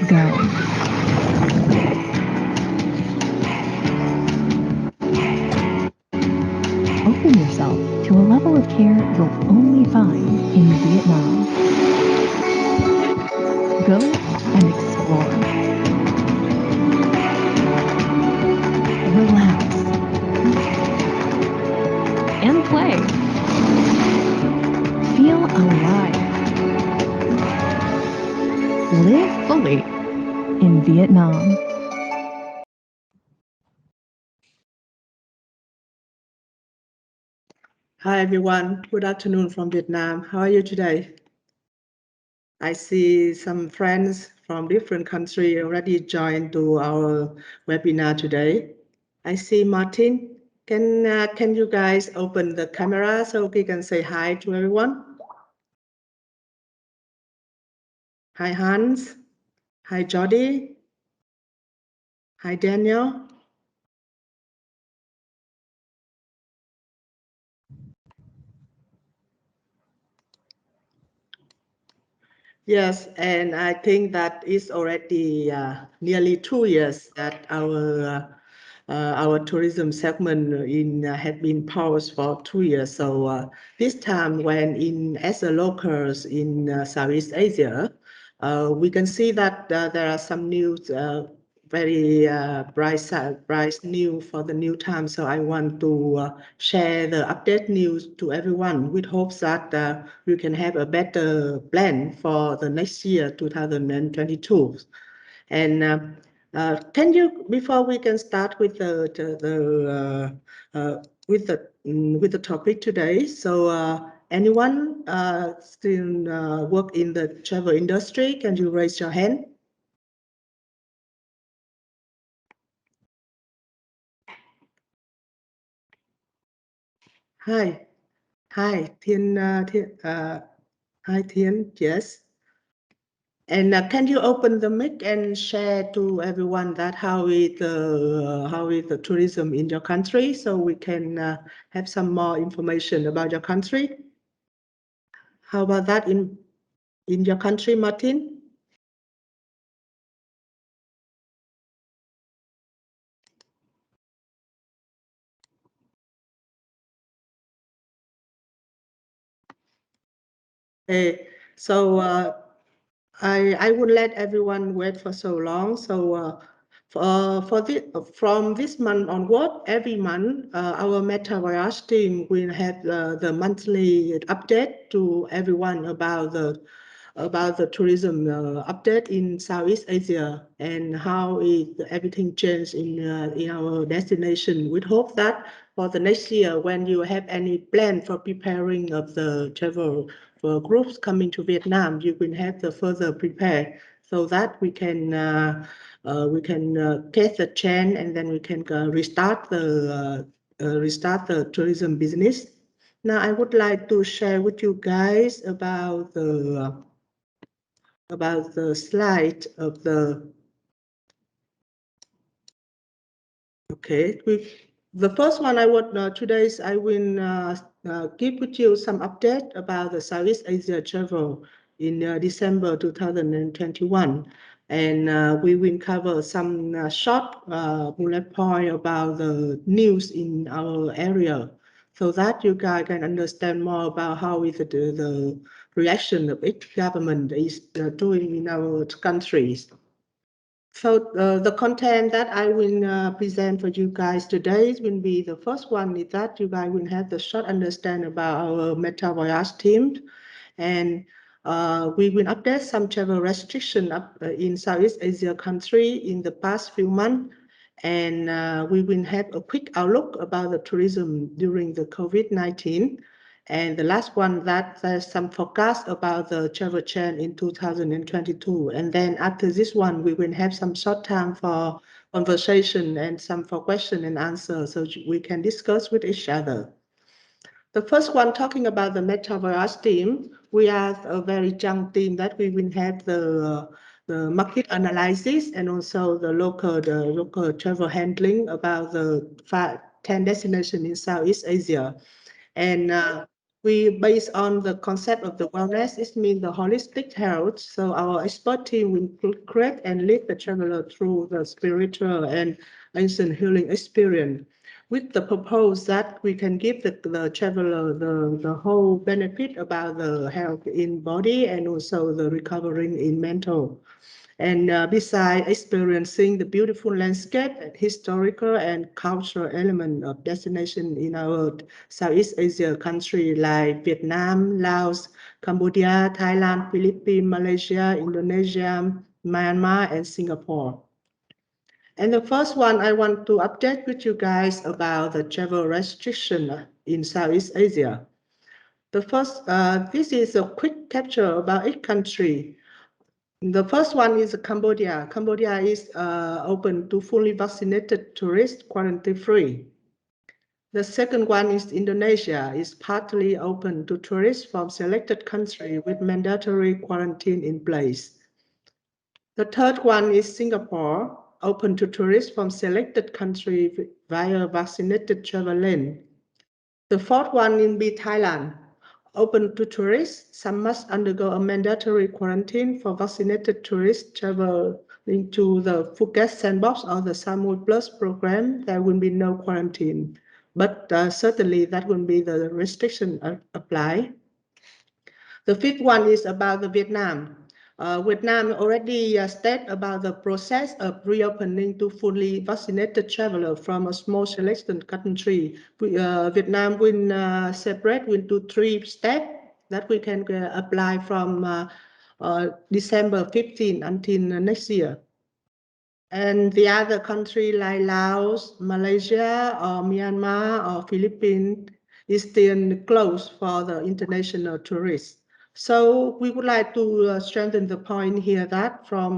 go. Open yourself to a level of care you'll only find in Vietnam. Go and explore. Relax. And play. Feel alive. Live fully in Vietnam. Hi everyone, good afternoon from Vietnam. How are you today? I see some friends from different countries already joined to our webinar today. I see Martin. Can you guys open the camera so we can say hi to everyone? Hi Hans. Hi Jody. Hi Daniel. Yes, and I think that is already nearly 2 years that our tourism segment had been paused for 2 years. So this time, when as a locals in Southeast Asia, we can see that there are some news, very bright news for the new time. So I want to share the update news to everyone with hopes that we can have a better plan for the next year, 2022. And can you, before we can start with with the topic today, so anyone still work in the travel industry? Can you raise your hand? Hi, hi, hi, Tien, yes. And can you open the mic and share to everyone that how is the tourism in your country, so we can have some more information about your country? How about that in your country, Martin? Hey, so I would let everyone wait for so long. So from this month onward, every month, our Metta Voyage team will have the monthly update to everyone about the tourism update in Southeast Asia and how everything changed in our destination. We hope that for the next year, when you have any plan for preparing of the travel for groups coming to Vietnam, you will have the further prepare so that we can get the chance and then we can restart the tourism business. Now, I would like to share with you guys about the slide of the, okay, the first one I would today's I will give with you some update about the Southeast Asia travel in December 2021, and we will cover some short bullet point about the news in our area, so that you guys can understand more about how is the reaction of each government is doing in our countries. So the content that I will present for you guys today will be the first one is that you guys will have the short understand about our Metta Voyage team, and we will update some travel restriction in Southeast Asia country in the past few months, and we will have a quick outlook about the tourism during the COVID-19. And the last one, that there's some forecast about the travel trend in 2022. And then after this one, we will have some short time for conversation and some for question and answer, so we can discuss with each other. The first one, talking about the Metta Voyage team, we are a very young team that we will have the market analysis and also the local travel handling about the 10 destinations in Southeast Asia. And We based on the concept of the wellness, it means the holistic health. So our expert team will create and lead the traveler through the spiritual and ancient healing experience, with the purpose that we can give the traveler the whole benefit about the health in body and also the recovering in mental. And besides experiencing the beautiful landscape, historical and cultural element of destination in our Southeast Asia country like Vietnam, Laos, Cambodia, Thailand, Philippines, Malaysia, Indonesia, Myanmar, and Singapore. And the first one I want to update with you guys about the travel restriction in Southeast Asia. The first, this is a quick capture about each country. The first one is Cambodia. Cambodia is open to fully vaccinated tourists, quarantine-free. The second one is Indonesia, is partly open to tourists from selected countries with mandatory quarantine in place. The third one is Singapore, open to tourists from selected countries via vaccinated travel lane. The fourth one will be Thailand, open to tourists. Some must undergo a mandatory quarantine for vaccinated tourists traveling to the Phuket Sandbox or the Samui Plus program. There will be no quarantine, but certainly that will be the restriction apply. The fifth one is about the Vietnam. Vietnam already stated about the process of reopening to fully vaccinated travelers from a small selection country. Vietnam will separate into 3 steps that we can apply from December 15 until next year. And the other country like Laos, Malaysia, or Myanmar, or Philippines is still closed for the international tourists. So we would like to strengthen the point here that for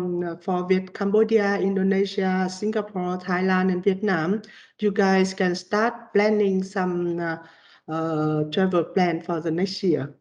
Cambodia, Indonesia, Singapore, Thailand, and Vietnam, you guys can start planning some travel plan for the next year.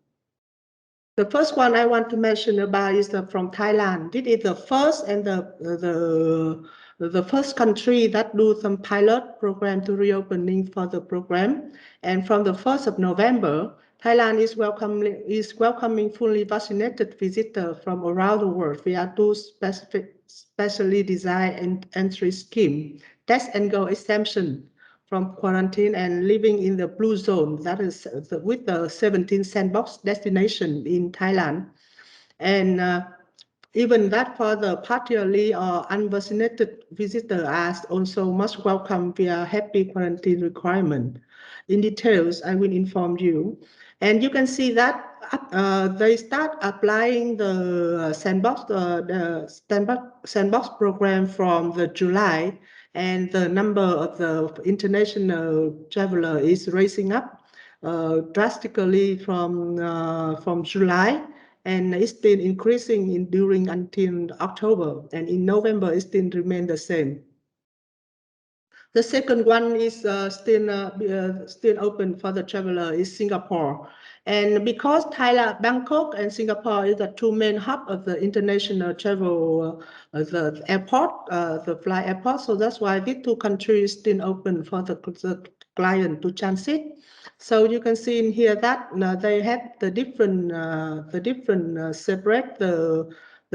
The first one I want to mention about is from Thailand. This is the first and the first country that do some pilot program to reopening for the program. And from the 1st of November, Thailand is welcoming fully vaccinated visitors from around the world via 2 specially designed entry scheme, test and go exemption from quarantine and living in the blue zone, that is with the 17 sandbox destination in Thailand. And even that for the partially or unvaccinated visitor are also must welcome via happy quarantine requirement. In details, I will inform you. And you can see that they start applying the sandbox program from the July, and the number of the international traveler is raising up drastically from July, and it's been increasing during until October, and in November it still remain the same. The second one is still open for the traveler is Singapore. And because Thailand, Bangkok and Singapore is the 2 main hub of the international travel, the airport, the fly airport, so that's why these 2 countries still open for the client to transit. So you can see in here that they have the different separate the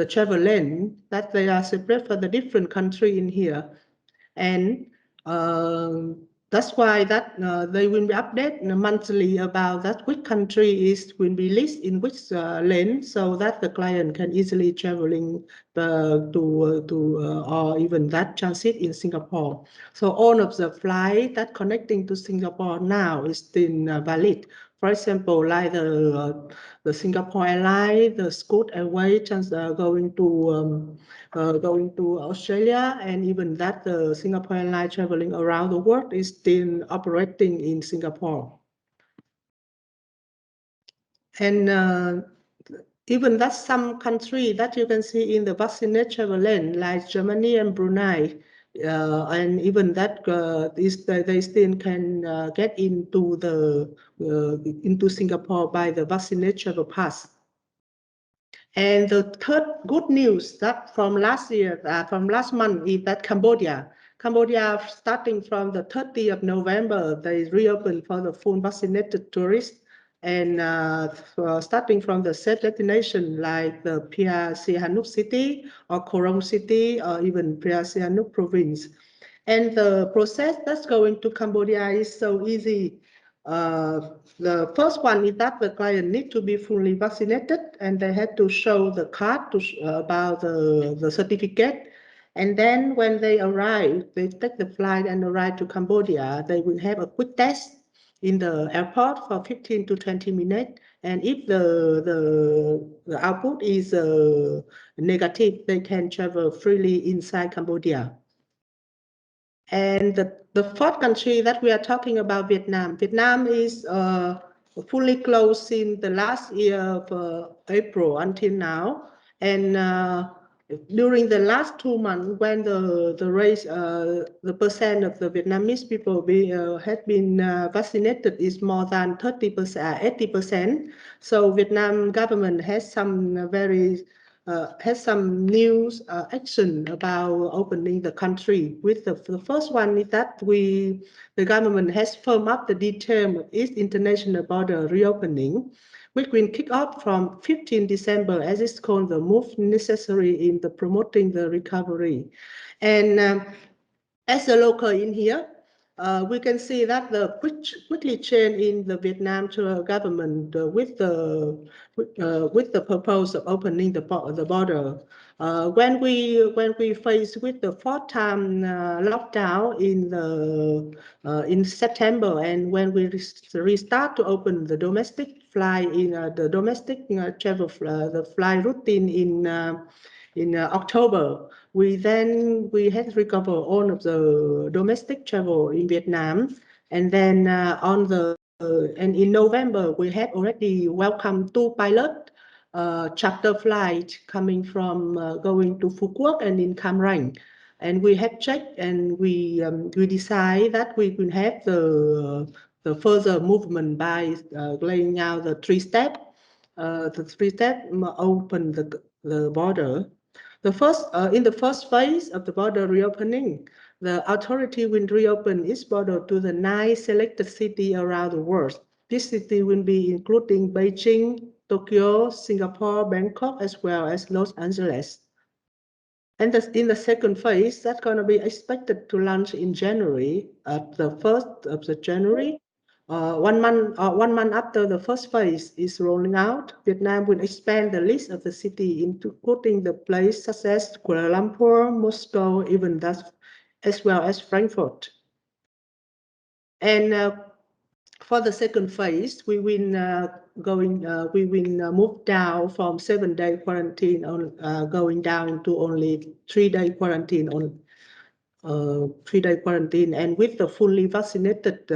travel lane, that they are separate for the different country in here. And that's why that they will be updated monthly about that which country will be listed in which lane, so that the client can easily traveling or even that transit in Singapore. So all of the flight that connecting to Singapore now is still valid. For example, like the Singapore Airlines, the Scoot Airways going to Australia, and even that the Singapore Airlines traveling around the world is still operating in Singapore. And even that some country that you can see in the vaccinated travel lane, like Germany and Brunei, and even that they still can get into Singapore by the vaccinated travel pass. And the third good news that from last month is that Cambodia starting from the 30th of November, they reopened for the full vaccinated tourists. And starting from the safe destination like the Phra Sihanouk city or Korong city or even Phra Sihanouk province. And the process that's going to Cambodia is so easy. The first one is that the client need to be fully vaccinated and they have to show the card to about the certificate. And then when they arrive, they take the flight and arrive to Cambodia, they will have a quick test in the airport for 15 to 20 minutes. And if the output is negative, they can travel freely inside Cambodia. And the fourth country that we are talking about, Vietnam. Vietnam is fully closed in the last year of April until now. And during the last 2 months, when the percent of the Vietnamese people had been vaccinated is more than 30%, 80%. So Vietnam government has some news action about opening the country. With the first one is that the government has firmed up the detail of its international border reopening, which will kick off from 15 December, as it's called the move necessary in the promoting the recovery. And as a local in here, we can see that the quickly change in the Vietnam government with the purpose of opening the border. When we face with the fourth time lockdown in September, and when we restart to open the domestic flight in the domestic travel the flight routine in October, we had recovered all of the domestic travel in Vietnam, and then and in November we had already welcomed 2 pilot charter flights coming from going to Phu Quoc and in Cam Ranh, and we had checked and we decide that we will have the further movement by laying out the 3 steps. The 3 steps open the border. In the first phase of the border reopening, the authority will reopen its border to the 9 selected cities around the world. This city will be including Beijing, Tokyo, Singapore, Bangkok, as well as Los Angeles. And in the second phase, that's going to be expected to launch in January, the 1st of the January. 1 month after the first phase is rolling out, Vietnam will expand the list of the city including the place such as Kuala Lumpur, Moscow, even as well as Frankfurt. And for the second phase, we will move down from 7-day quarantine going down to only 3-day quarantine 3-day quarantine, and with the fully vaccinated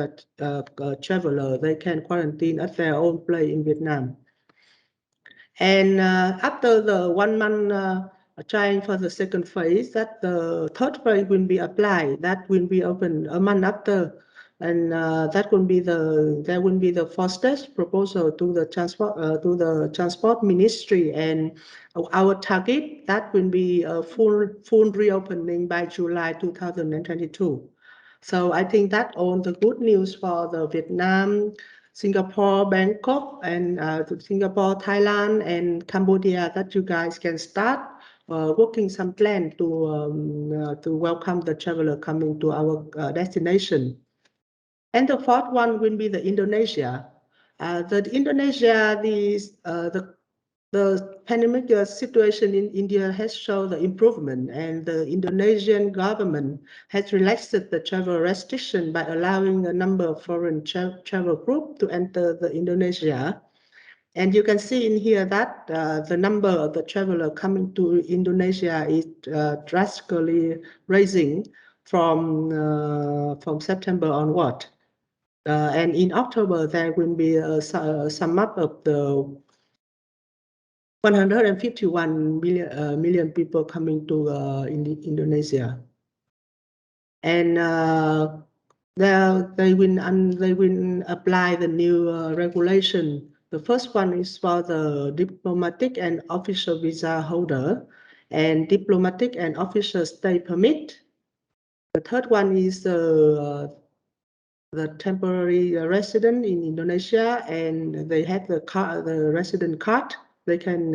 traveler, they can quarantine at their own place in Vietnam. And after the 1 month trying for the second phase, that the third phase will be applied. That will be open a month after, and that will be the fastest proposal to the transport ministry, and our target that will be a full reopening by July 2022. So I think that all the good news for the Vietnam, Singapore, Bangkok, and Singapore, Thailand, and Cambodia, that you guys can start working some plan to welcome the traveler coming to our destination. And the fourth one will be the Indonesia. The pandemic situation in India has shown the improvement, and the Indonesian government has relaxed the travel restriction by allowing a number of foreign travel groups to enter the Indonesia. And you can see in here that the number of the traveler coming to Indonesia is drastically rising from September onward. And in October, there will be a sum up of the 151 million people coming to Indonesia. And they will apply the new regulation. The first one is for the diplomatic and official visa holder and diplomatic and official stay permit. The third one is the temporary resident in Indonesia, and they have the resident card. They can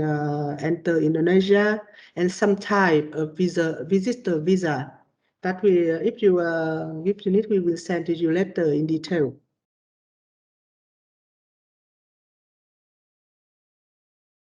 enter Indonesia, and some type of visitor visa. That we, if you need, we will send you later in detail.